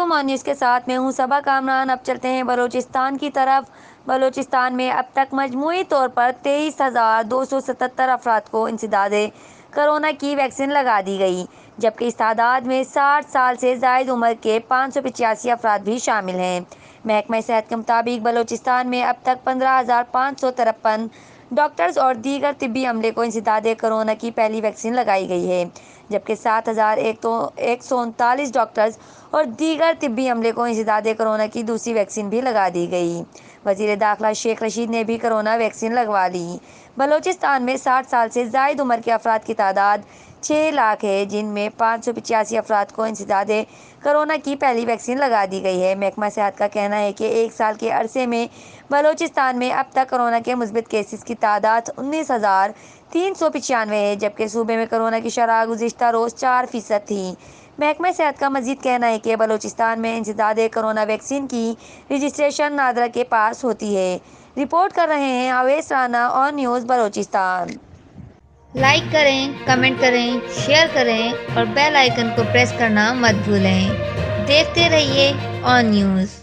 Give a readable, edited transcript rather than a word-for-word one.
السلام، آن نیوز کے ساتھ میں ہوں صبا کامران۔ اب چلتے ہیں بلوچستان کی طرف۔ بلوچستان میں اب تک مجموعی طور پر 23,277 افراد کو انسداد کورونا کی ویکسین لگا دی گئی، جبکہ اس تعداد میں 60 سال سے زائد عمر کے 585 افراد بھی شامل ہیں۔ محکمہ صحت کے مطابق بلوچستان میں اب تک 15,553 ڈاکٹرز اور دیگر طبی عملے کو انسداد کورونا کی پہلی ویکسین لگائی گئی ہے، جبکہ 7,139 ڈاکٹرز اور دیگر طبی عملے کو انسداد کورونا کی دوسری ویکسین بھی لگا دی گئی۔ وزیر داخلہ شیخ رشید نے بھی کورونا ویکسین لگوا لی۔ بلوچستان میں 60 سال سے زائد عمر کے افراد کی تعداد 6 لاکھ ہے، جن میں 585 افراد کو انسداد کورونا کی پہلی ویکسین لگا دی گئی ہے۔ محکمہ صحت کا کہنا ہے کہ ایک سال کے عرصے میں بلوچستان میں اب تک کورونا کے مثبت کیسز کی تعداد 19,395 ہے، جبکہ صوبے میں کورونا کی شرح گزشتہ روز 4% تھی۔ محکمہ صحت کا مزید کہنا ہے کہ بلوچستان میں انسداد کورونا ویکسین کی رجسٹریشن نادرا کے پاس ہوتی ہے۔ رپورٹ کر رہے ہیں اویس رانا، آن نیوز بلوچستان۔ لائک کریں، کمنٹ کریں، شیئر کریں اور بیل آئیکن کو پریس کرنا مت بھولیں۔ دیکھتے رہیے آن نیوز۔